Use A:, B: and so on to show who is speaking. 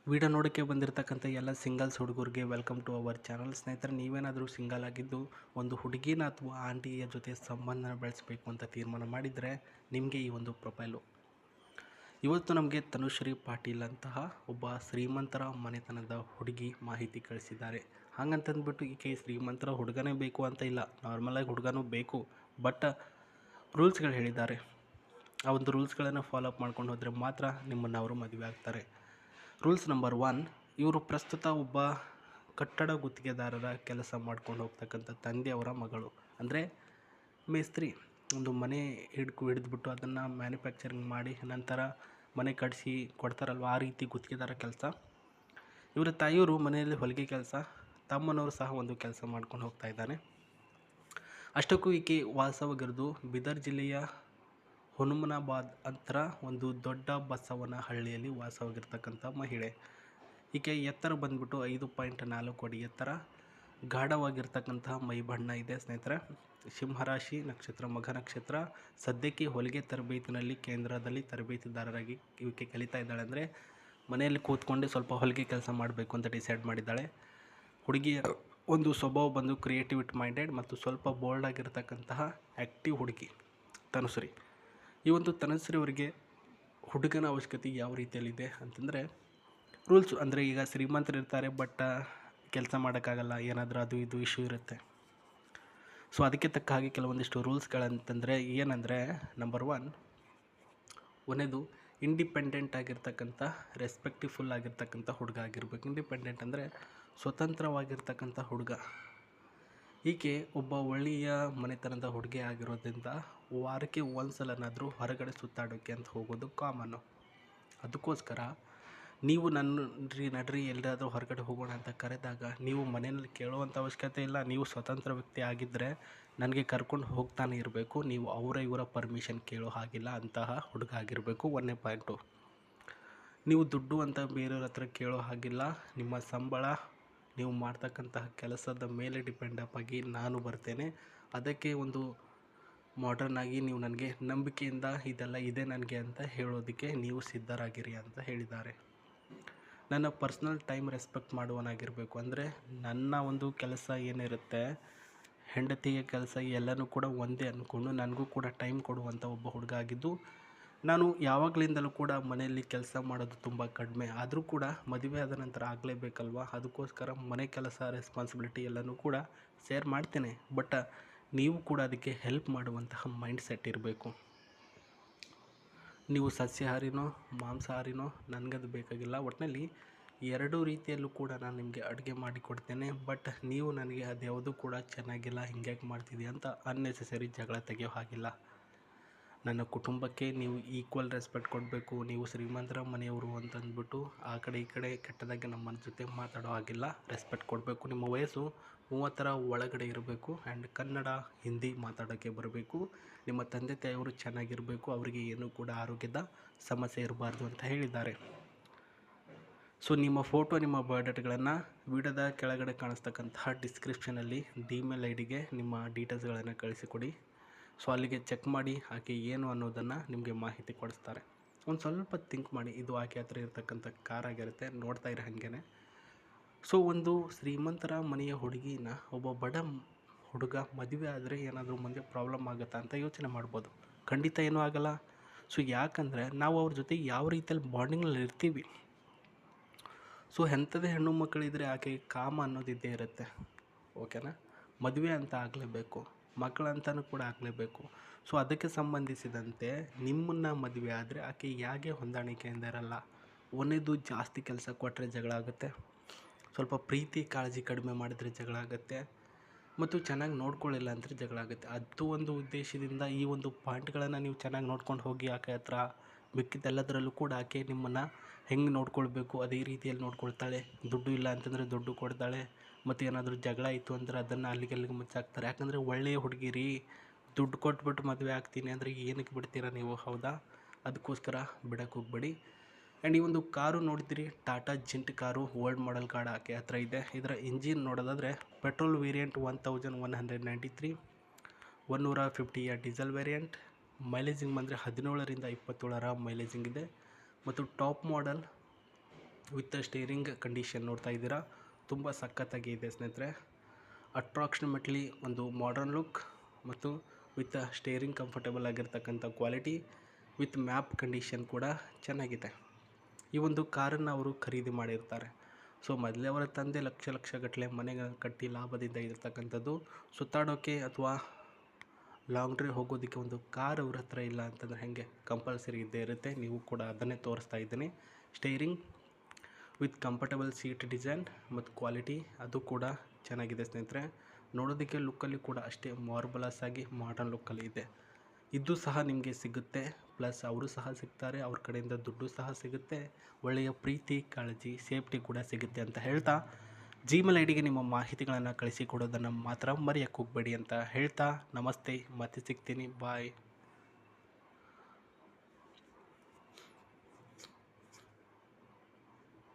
A: Video ನೋಡೋಕ್ಕೆ ಬಂದಿರತಕ್ಕಂಥ ಎಲ್ಲ ಸಿಂಗಲ್ಸ್ ಹುಡುಗರಿಗೆ ವೆಲ್ಕಮ್ ಟು ಅವರ್ ಚಾನಲ್. ಸ್ನೇಹಿತರೆ, ನೀವೇನಾದರೂ ಸಿಂಗಲ್ ಆಗಿದ್ದು ಒಂದು ಹುಡುಗಿನ ಅಥವಾ ಆಂಟಿಯ ಜೊತೆ ಸಂಬಂಧನ ಬೆಳೆಸಬೇಕು ಅಂತ ತೀರ್ಮಾನ ಮಾಡಿದರೆ ನಿಮಗೆ ಈ ಒಂದು ಪ್ರೊಫೈಲು. ಇವತ್ತು ನಮಗೆ ತನುಶ್ರೀ ಪಾಟೀಲ್ ಅಂತಹ ಒಬ್ಬ ಶ್ರೀಮಂತರ ಮನೆತನದ ಹುಡುಗಿ ಮಾಹಿತಿ ಕಳಿಸಿದ್ದಾರೆ. ಹಾಗಂತಂದ್ಬಿಟ್ಟು ಈಕೆ ಶ್ರೀಮಂತರ ಹುಡುಗನೇ ಬೇಕು ಅಂತ ಇಲ್ಲ, ನಾರ್ಮಲಾಗಿ ಹುಡುಗನೂ ಬೇಕು, ಬಟ್ ರೂಲ್ಸ್ಗಳು ಹೇಳಿದ್ದಾರೆ. ಆ ಒಂದು ರೂಲ್ಸ್ಗಳನ್ನು ಫಾಲೋ ಅಪ್ ಮಾಡ್ಕೊಂಡು ಹೋದರೆ ಮಾತ್ರ ನಿಮ್ಮನ್ನು ಅವರು ಮದುವೆ ಆಗ್ತಾರೆ. ರೂಲ್ಸ್ ನಂಬರ್ 1, ಇವರು ಪ್ರಸ್ತುತ ಒಬ್ಬ ಕಟ್ಟಡ ಗುತ್ತಿಗೆದಾರರ ಕೆಲಸ ಮಾಡ್ಕೊಂಡು ಹೋಗ್ತಕ್ಕಂಥ ತಂದೆಯವರ ಮಗಳು. ಅಂದರೆ ಮೇಸ್ತ್ರಿ, ಒಂದು ಮನೆ ಹಿಡಿದ್ಬಿಟ್ಟು ಅದನ್ನು ಮ್ಯಾನುಫ್ಯಾಕ್ಚರಿಂಗ್ ಮಾಡಿ ನಂತರ ಮನೆ ಕಟ್ಟಿಸಿ ಕೊಡ್ತಾರಲ್ವ, ಆ ರೀತಿ ಗುತ್ತಿಗೆದಾರ ಕೆಲಸ. ಇವರ ತಾಯಿಯವರು ಮನೆಯಲ್ಲಿ ಹೊಲಿಗೆ ಕೆಲಸ, ತಮ್ಮನವರು ಸಹ ಒಂದು ಕೆಲಸ ಮಾಡ್ಕೊಂಡು ಹೋಗ್ತಾ ಇದ್ದಾನೆ. ಅಷ್ಟಕ್ಕೂ ಈಕೆ ವಾಸವಾಗಿರೋದು ಬೀದರ್ ಜಿಲ್ಲೆಯ ಹುಮನಾಬಾದ್ ಹತ್ರ ಒಂದು ದೊಡ್ಡ ಬಸವನಹಳ್ಳಿಯಲ್ಲಿ ವಾಸವಾಗಿರ್ತಕ್ಕಂಥ ಮಹಿಳೆ. ಈಕೆ ಎತ್ತರ ಬಂದ್ಬಿಟ್ಟು 5.4 ಅಡಿ ಎತ್ತರ, ಗಾಢವಾಗಿರ್ತಕ್ಕಂತಹ ಮೈ ಬಣ್ಣ ಇದೆ. ಸ್ನೇಹಿತರೆ, ಸಿಂಹರಾಶಿ ನಕ್ಷತ್ರ, ಮಘ ನಕ್ಷತ್ರ. ಸದ್ಯಕ್ಕೆ ಹೊಲಿಗೆ ತರಬೇತಿನಲ್ಲಿ ಕೇಂದ್ರದಲ್ಲಿ ತರಬೇತಿದಾರರಾಗಿ ಈಕೆ ಕಲಿತಾ ಇದ್ದಾಳೆ. ಅಂದರೆ ಮನೆಯಲ್ಲಿ ಕೂತ್ಕೊಂಡೆ ಸ್ವಲ್ಪ ಹೊಲಿಗೆ ಕೆಲಸ ಮಾಡಬೇಕು ಅಂತ ಡಿಸೈಡ್ ಮಾಡಿದ್ದಾಳೆ. ಹುಡುಗಿಯ ಒಂದು ಸ್ವಭಾವ ಬಂದು ಕ್ರಿಯೇಟಿವಿಟಿ ಮೈಂಡೆಡ್ ಮತ್ತು ಸ್ವಲ್ಪ ಬೋಲ್ಡ್ ಆಗಿರ್ತಕ್ಕಂತಹ ಆ್ಯಕ್ಟಿವ್ ಹುಡುಗಿ ತನುಶ್ರೀ. ಈ ಒಂದು ತನುಶ್ರೀ ಅವರಿಗೆ ಹುಡುಗನ ಅವಶ್ಯಕತೆ ಯಾವ ರೀತಿಯಲ್ಲಿದೆ ಅಂತಂದರೆ, ರೂಲ್ಸು ಅಂದರೆ ಈಗ ಶ್ರೀಮಂತರು ಇರ್ತಾರೆ, ಬಟ್ ಕೆಲಸ ಮಾಡೋಕ್ಕಾಗಲ್ಲ, ಏನಾದರೂ ಅದು ಇದು ಇಶ್ಯೂ ಇರುತ್ತೆ. ಸೊ ಅದಕ್ಕೆ ತಕ್ಕ ಹಾಗೆ ಕೆಲವೊಂದಿಷ್ಟು ರೂಲ್ಸ್ಗಳಂತಂದರೆ ಏನಂದರೆ, ನಂಬರ್ 1, ಒಂದೇದು ಇಂಡಿಪೆಂಡೆಂಟ್ ಆಗಿರ್ತಕ್ಕಂಥ ರೆಸ್ಪೆಕ್ಟಿಫುಲ್ ಆಗಿರ್ತಕ್ಕಂಥ ಹುಡುಗ ಆಗಿರ್ಬೇಕು. ಇಂಡಿಪೆಂಡೆಂಟ್ ಅಂದರೆ ಸ್ವತಂತ್ರವಾಗಿರ್ತಕ್ಕಂಥ ಹುಡುಗ. ಈಕೆ ಒಬ್ಬ ಒಳ್ಳೆಯ ಮನೆತನದ ಹುಡುಗಿ ಆಗಿರೋದ್ರಿಂದ ವಾರಕ್ಕೆ ಒಂದ್ಸಲನಾದರೂ ಹೊರಗಡೆ ಸುತ್ತಾಡೋಕ್ಕೆ ಅಂತ ಹೋಗೋದು ಕಾಮನ್ನು. ಅದಕ್ಕೋಸ್ಕರ ನೀವು ನಡ್ರಿ ಎಲ್ಲಾದರೂ ಹೊರಗಡೆ ಹೋಗೋಣ ಅಂತ ಕರೆದಾಗ ನೀವು ಮನೆಯಲ್ಲಿ ಕೇಳುವಂಥ ಅವಶ್ಯಕತೆ ಇಲ್ಲ. ನೀವು ಸ್ವತಂತ್ರ ವ್ಯಕ್ತಿ ಆಗಿದ್ದರೆ ನನಗೆ ಕರ್ಕೊಂಡು ಹೋಗ್ತಾನೆ ಇರಬೇಕು, ನೀವು ಇವರ ಪರ್ಮಿಷನ್ ಕೇಳೋ ಹಾಗಿಲ್ಲ ಅಂತಹ ಹುಡುಗ ಆಗಿರಬೇಕು. 1ನೇ ಪಾಯಿಂಟು. ನೀವು ದುಡ್ಡು ಅಂತ ಬೇರೆಯವ್ರ ಹತ್ರ ಕೇಳೋ ಹಾಗಿಲ್ಲ. ನಿಮ್ಮ ಸಂಬಳ, ನೀವು ಮಾಡ್ತಕ್ಕಂತಹ ಕೆಲಸದ ಮೇಲೆ ಡಿಪೆಂಡ್ ಅಪ್ ಆಗಿ ನಾನು ಬರ್ತೇನೆ. ಅದಕ್ಕೆ ಒಂದು ಮಾಡರ್ನ್ ಆಗಿ ನೀವು ನನಗೆ ನಂಬಿಕೆಯಿಂದ ಇದೆಲ್ಲ ಇದೆ ನನಗೆ ಅಂತ ಹೇಳೋದಕ್ಕೆ ನೀವು ಸಿದ್ಧರಾಗಿರಿ ಅಂತ ಹೇಳಿದ್ದಾರೆ. ನನ್ನ ಪರ್ಸ್ನಲ್ ಟೈಮ್ ರೆಸ್ಪೆಕ್ಟ್ ಮಾಡುವನಾಗಿರಬೇಕು. ಅಂದರೆ ನನ್ನ ಒಂದು ಕೆಲಸ ಏನಿರುತ್ತೆ, ಹೆಂಡತಿಯ ಕೆಲಸ ಎಲ್ಲನೂ ಕೂಡ ಒಂದೇ ಅಂದ್ಕೊಂಡು ನನಗೂ ಕೂಡ ಟೈಮ್ ಕೊಡುವಂಥ ಒಬ್ಬ ಹುಡುಗ ಆಗಿದ್ದು, ನಾನು ಯಾವಾಗಲಿಂದಲೂ ಕೂಡ ಮನೆಯಲ್ಲಿ ಕೆಲಸ ಮಾಡೋದು ತುಂಬ ಕಡಿಮೆ. ಆದರೂ ಕೂಡ ಮದುವೆ ಆದ ನಂತರ ಆಗಲೇಬೇಕಲ್ವ, ಅದಕ್ಕೋಸ್ಕರ ಮನೆ ಕೆಲಸ ರೆಸ್ಪಾನ್ಸಿಬಿಲಿಟಿ ಎಲ್ಲನೂ ಕೂಡ ಶೇರ್ ಮಾಡ್ತೇನೆ. ಬಟ್ ನೀವು ಕೂಡ ಅದಕ್ಕೆ ಹೆಲ್ಪ್ ಮಾಡುವಂತಹ ಮೈಂಡ್ ಸೆಟ್ ಇರಬೇಕು. ನೀವು ಸಸ್ಯಾಹಾರಿನೋ ಮಾಂಸಾಹಾರಿನೋ ನನಗದು ಬೇಕಾಗಿಲ್ಲ. ಒಟ್ಟಿನಲ್ಲಿ 2 ರೀತಿಯಲ್ಲೂ ಕೂಡ ನಾನು ನಿಮಗೆ ಅಡುಗೆ ಮಾಡಿ ಕೊಡ್ತೇನೆ. ಬಟ್ ನೀವು ನನಗೆ ಅದ್ಯಾವುದೂ ಕೂಡ ಚೆನ್ನಾಗಿಲ್ಲ, ಹಿಂಗ್ಯಾಕೆ ಮಾಡ್ತಿದ್ದೀಯ ಅಂತ ಅನ್ನೆಸೆಸರಿ ಜಗಳ ತೆಗೆಯೋ ಹಾಗಿಲ್ಲ. ನನ್ನ ಕುಟುಂಬಕ್ಕೆ ನೀವು ಈಕ್ವಲ್ ರೆಸ್ಪೆಕ್ಟ್ ಕೊಡಬೇಕು. ನೀವು ಶ್ರೀಮಂತರ ಮನೆಯವರು ಅಂತಂದ್ಬಿಟ್ಟು ಆ ಕಡೆ ಈ ಕಡೆ ಕೆಟ್ಟದಾಗಿ ನಮ್ಮ ಜೊತೆ ಮಾತಾಡೋ ಹಾಗಿಲ್ಲ. ರೆಸ್ಪೆಕ್ಟ್ ಕೊಡಬೇಕು. ನಿಮ್ಮ ವಯಸ್ಸು 30ರ ಒಳಗಡೆ ಇರಬೇಕು ಆ್ಯಂಡ್ ಕನ್ನಡ ಹಿಂದಿ ಮಾತಾಡೋಕ್ಕೆ ಬರಬೇಕು. ನಿಮ್ಮ ತಂದೆ ತಾಯಿಯವರು ಚೆನ್ನಾಗಿರಬೇಕು, ಅವರಿಗೆ ಏನೂ ಕೂಡ ಆರೋಗ್ಯದ ಸಮಸ್ಯೆ ಇರಬಾರ್ದು ಅಂತ ಹೇಳಿದ್ದಾರೆ. ಸೊ ನಿಮ್ಮ ಫೋಟೋ, ನಿಮ್ಮ ಬಯೋಡಾಟಾಗಳನ್ನು ವಿಡಿಯೋದ ಕೆಳಗಡೆ ಕಾಣಿಸ್ತಕ್ಕಂತಹ ಡಿಸ್ಕ್ರಿಪ್ಷನಲ್ಲಿ ಡಿಮೇಲ್ ಐಡಿಗೆ ನಿಮ್ಮ ಡೀಟೇಲ್ಸ್ಗಳನ್ನು ಕಳಿಸಿಕೊಡಿ. ಸೊ ಅಲ್ಲಿಗೆ ಚೆಕ್ ಮಾಡಿ ಆಕೆ ಏನು ಅನ್ನೋದನ್ನು ನಿಮಗೆ ಮಾಹಿತಿ ಕೊಡಿಸ್ತಾರೆ. ಒಂದು ಸ್ವಲ್ಪ ಥಿಂಕ್ ಮಾಡಿ, ಇದು ಆಕೆ ಹತ್ರ ಇರ್ತಕ್ಕಂಥ ಕಾರ್ ಆಗಿರುತ್ತೆ, ನೋಡ್ತಾ ಇರೋ ಹಾಗೇ. ಸೊ ಒಂದು ಶ್ರೀಮಂತರ ಮನೆಯ ಹುಡುಗಿನ ಒಬ್ಬ ಬಡ ಹುಡುಗ ಮದುವೆ ಆದರೆ ಏನಾದರೂ ಮುಂದೆ ಪ್ರಾಬ್ಲಮ್ ಆಗುತ್ತಾ ಅಂತ ಯೋಚನೆ ಮಾಡ್ಬೋದು. ಖಂಡಿತ ಏನೂ ಆಗಲ್ಲ. ಸೊ ಯಾಕಂದರೆ ನಾವು ಅವ್ರ ಜೊತೆ ಯಾವ ರೀತಿಯಲ್ಲಿ ಬಾಂಡಿಂಗ್ನಲ್ಲಿ ಇರ್ತೀವಿ. ಸೊ ಎಂಥದೇ ಹೆಣ್ಣು ಮಕ್ಕಳಿದ್ರೆ ಆಕೆ ಕಾಮ ಅನ್ನೋದಿದ್ದೇ ಇರುತ್ತೆ. ಓಕೆನಾ? ಮದುವೆ ಅಂತ ಆಗಲೇಬೇಕು, ಮಕ್ಕಳಂತನೂ ಕೂಡ ಆಗಲೇಬೇಕು. ಸೊ ಅದಕ್ಕೆ ಸಂಬಂಧಿಸಿದಂತೆ ನಿಮ್ಮನ್ನು ಮದುವೆ ಆದರೆ ಆಕೆ ಹೇಗೆ ಹೊಂದಾಣಿಕೆಯಿಂದ ಇರಲ್ಲ. ಒಂದೇದು ಜಾಸ್ತಿ ಕೆಲಸ ಕೊಟ್ಟರೆ ಜಗಳ ಆಗುತ್ತೆ, ಸ್ವಲ್ಪ ಪ್ರೀತಿ ಕಾಳಜಿ ಕಡಿಮೆ ಮಾಡಿದರೆ ಜಗಳ ಆಗುತ್ತೆ, ಮತ್ತು ಚೆನ್ನಾಗಿ ನೋಡ್ಕೊಳ್ಳಿಲ್ಲ ಅಂದರೆ ಜಗಳ ಆಗುತ್ತೆ. ಅದು ಒಂದು ಉದ್ದೇಶದಿಂದ ಈ ಒಂದು ಪಾಯಿಂಟ್ಗಳನ್ನು ನೀವು ಚೆನ್ನಾಗಿ ನೋಡ್ಕೊಂಡು ಹೋಗಿ ಆಕೆ ಹತ್ರ. ಮಿಕ್ಕಿದ್ದೆಲ್ಲದರಲ್ಲೂ ಕೂಡ ಆಕೆ ನಿಮ್ಮನ್ನು ಹೆಂಗೆ ನೋಡ್ಕೊಳ್ಬೇಕು ಅದೇ ರೀತಿಯಲ್ಲಿ ನೋಡ್ಕೊಳ್ತಾಳೆ. ದುಡ್ಡು ಇಲ್ಲ ಅಂತಂದರೆ ದುಡ್ಡು ಕೊಡ್ತಾಳೆ, ಮತ್ತು ಏನಾದರೂ ಜಗಳ ಆಯಿತು ಅಂದರೆ ಅದನ್ನು ಅಲ್ಲಿಗೆ ಮುಚ್ಚಾಕ್ತಾರೆ. ಯಾಕಂದರೆ ಒಳ್ಳೆಯ ಹುಡುಗಿರಿ, ದುಡ್ಡು ಕೊಟ್ಬಿಟ್ಟು ಮದುವೆ ಆಗ್ತೀನಿ ಅಂದರೆ ಏನಕ್ಕೆ ಬಿಡ್ತೀರಾ ನೀವು? ಹೌದಾ? ಅದಕ್ಕೋಸ್ಕರ ಬಿಡೋಕ್ಕೆ ಹೋಗಬೇಡಿ. ಆ್ಯಂಡ್ ಈ ಒಂದು ಕಾರು ನೋಡಿದ್ರಿ, ಟಾಟಾ ಜಿಂಟ್ ಕಾರು, ಓಲ್ಡ್ ಮಾಡೆಲ್ ಕಾರ್ ಆಕೆ ಹತ್ರ ಇದೆ. ಇದರ ಇಂಜಿನ್ ನೋಡೋದಾದರೆ ಪೆಟ್ರೋಲ್ ವೇರಿಯಂಟ್ 1193, 150ಯ ಡೀಸೆಲ್ ವೇರಿಯಂಟ್. ಮೈಲೇಜಿಂಗ್ ಬಂದರೆ 17ರಿಂದ 27ರ ಮೈಲೇಜಿಂಗ್ ಇದೆ. ಮತ್ತು top model with steering condition ನೋಡ್ತಾ ಇದ್ದೀರಾ, ತುಂಬ ಸಖತ್ತಾಗಿ ಇದೆ ಸ್ನೇಹಿತರೆ. ಅಟ್ರಾಕ್ಷನ್ಮೆಟ್ಲಿ ಒಂದು ಮಾಡರ್ನ್ ಲುಕ್ ಮತ್ತು ವಿತ್ ಸ್ಟೇರಿಂಗ್ ಕಂಫರ್ಟೇಬಲ್ ಆಗಿರ್ತಕ್ಕಂಥ ಕ್ವಾಲಿಟಿ ವಿತ್ ಮ್ಯಾಪ್ ಕಂಡೀಷನ್ ಕೂಡ ಚೆನ್ನಾಗಿದೆ. ಈ ಒಂದು ಕಾರನ್ನು ಅವರು ಖರೀದಿ ಮಾಡಿರ್ತಾರೆ. ಸೊ ಮೊದಲೇ ಅವರ ತಂದೆ ಲಕ್ಷ ಗಟ್ಟಲೆ ಮನೆಗೆ ಕಟ್ಟಿ ಲಾಭದಿಂದ ಇರ್ತಕ್ಕಂಥದ್ದು. ಸುತ್ತಾಡೋಕ್ಕೆ ಅಥವಾ ಲಾಂಗ್ ಡ್ರೈವ್ ಹೋಗೋದಕ್ಕೆ ಒಂದು ಕಾರ್ ಅವ್ರ ಹತ್ರ ಇಲ್ಲ ಅಂತಂದರೆ ಹೇಗೆ, ಕಂಪಲ್ಸರಿ ಇದ್ದೇ ಇರುತ್ತೆ. ನೀವು ಕೂಡ ಅದನ್ನೇ ತೋರಿಸ್ತಾ ಇದ್ದೀನಿ. Steering with comfortable seat design ಮತ್ತು ಕ್ವಾಲಿಟಿ ಅದು ಕೂಡ ಚೆನ್ನಾಗಿದೆ ಸ್ನೇಹಿತರೆ. ನೋಡೋದಕ್ಕೆ ಲುಕ್ಕಲ್ಲಿ ಕೂಡ ಅಷ್ಟೇ ಮಾರ್ಬಲಸ್ ಆಗಿ ಮಾಡರ್ನ್ ಲುಕ್ಕಲ್ಲಿ ಇದೆ. ಇದು ಸಹ ನಿಮಗೆ ಸಿಗುತ್ತೆ, ಪ್ಲಸ್ ಅವರು ಸಹ ಸಿಗ್ತಾರೆ, ಅವ್ರ ಕಡೆಯಿಂದ ದುಡ್ಡು ಸಹ ಸಿಗುತ್ತೆ, ಒಳ್ಳೆಯ ಪ್ರೀತಿ ಕಾಳಜಿ ಸೇಫ್ಟಿ ಕೂಡ ಸಿಗುತ್ತೆ ಅಂತ ಹೇಳ್ತಾ, ಜಿಮೇಲ್ ಐಡಿಗೆ ನಿಮ್ಮ ಮಾಹಿತಿಗಳನ್ನು ಕಳಿಸಿಕೊಡೋದನ್ನು ಮಾತ್ರ ಮರೆಯೋಕ್ಕೆ ಹೋಗಬೇಡಿ ಅಂತ ಹೇಳ್ತಾ, ನಮಸ್ತೆ, ಮತ್ತೆ ಸಿಗ್ತೀನಿ, ಬಾಯ್.